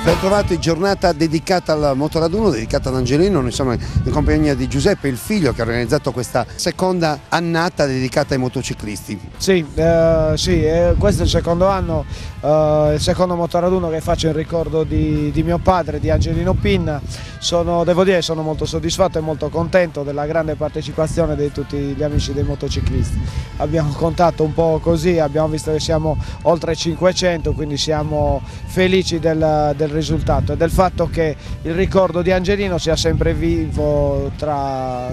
Ben trovati, giornata dedicata al motoraduno, dedicata ad Angelino. Noi siamo in compagnia di Giuseppe, il figlio, che ha organizzato questa seconda annata dedicata ai motociclisti. Sì, questo è il secondo anno, il secondo motoraduno che faccio in ricordo di mio padre, di Angelino Pinna. Devo dire, sono molto soddisfatto e molto contento della grande partecipazione di tutti gli amici dei motociclisti. Abbiamo contato un po' così, abbiamo visto che siamo oltre 500, quindi siamo felici del risultato e del fatto che il ricordo di Angelino sia sempre vivo tra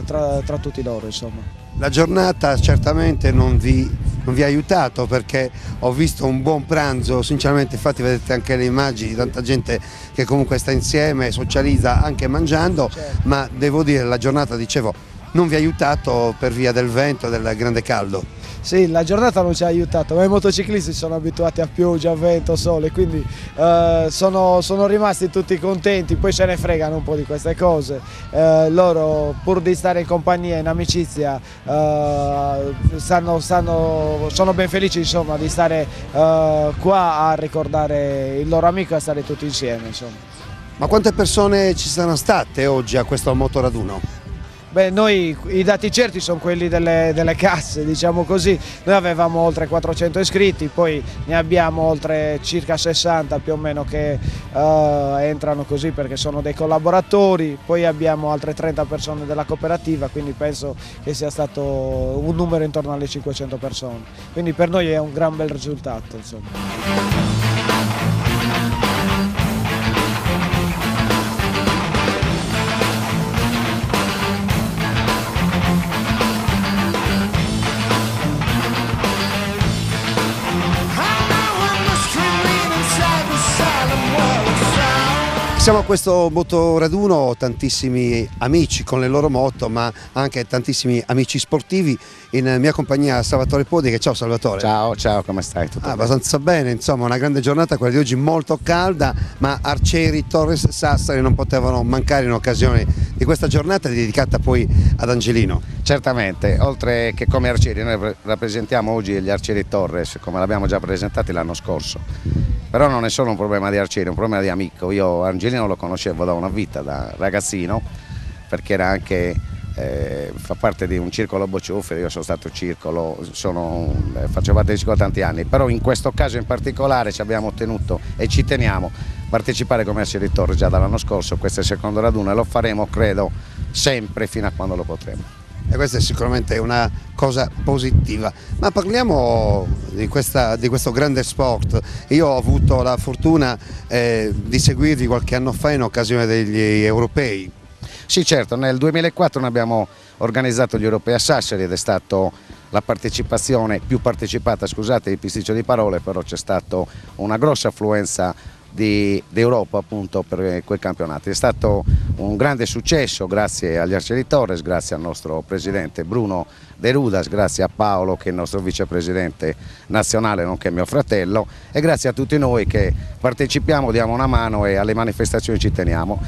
tutti loro, insomma. La giornata certamente non vi ha aiutato, perché ho visto un buon pranzo, sinceramente. Infatti vedete anche le immagini di tanta gente che comunque sta insieme, socializza anche mangiando, certo. Ma devo dire, la giornata, dicevo, non vi ha aiutato per via del vento e del grande caldo. Sì, la giornata non ci ha aiutato, ma i motociclisti sono abituati a pioggia, vento, sole, quindi sono rimasti tutti contenti, poi se ne fregano un po' di queste cose. Loro, pur di stare in compagnia, in amicizia, sono ben felici, insomma, di stare qua a ricordare il loro amico e a stare tutti insieme, insomma. Ma quante persone ci sono state oggi a questo motoraduno? Beh, noi i dati certi sono quelli delle casse, diciamo così. Noi avevamo oltre 400 iscritti, poi ne abbiamo oltre circa 60 più o meno che entrano così perché sono dei collaboratori, poi abbiamo altre 30 persone della cooperativa, quindi penso che sia stato un numero intorno alle 500 persone. Quindi per noi è un gran bel risultato, insomma. Siamo a questo motoraduno, ho tantissimi amici con le loro moto, ma anche tantissimi amici sportivi. In mia compagnia Salvatore Podiche. Ciao Salvatore. Ciao, come stai? Tutto abbastanza bene, insomma, una grande giornata quella di oggi, molto calda, ma Arcieri, Torres, Sassari non potevano mancare in occasione di questa giornata dedicata poi ad Angelino. Certamente, oltre che come Arcieri, noi rappresentiamo oggi gli Arcieri Torres, come l'abbiamo già presentati l'anno scorso. Però non è solo un problema di Arcieri, è un problema di amico. Io Angelino lo conoscevo da una vita, da ragazzino, perché era anche, fa parte di un circolo bocciofero. Io sono stato circolo, faccio parte di circolo tanti anni, però in questo caso in particolare ci abbiamo ottenuto e ci teniamo a partecipare come Arcieri Torres già dall'anno scorso. Questo è il secondo raduno e lo faremo, credo, sempre fino a quando lo potremo. E questa è sicuramente una cosa positiva. Ma parliamo di questo grande sport. Io ho avuto la fortuna di seguirvi qualche anno fa in occasione degli europei. Sì, certo, nel 2004 noi abbiamo organizzato gli europei a Sassari ed è stata la partecipazione più partecipata, scusate il pisticcio di parole, però c'è stata una grossa affluenza d'Europa appunto per quei campionati. È stato un grande successo grazie agli Arcieri Torres, grazie al nostro presidente Bruno De Rudas, grazie a Paolo che è il nostro vicepresidente nazionale nonché mio fratello, e grazie a tutti noi che partecipiamo, diamo una mano e alle manifestazioni ci teniamo.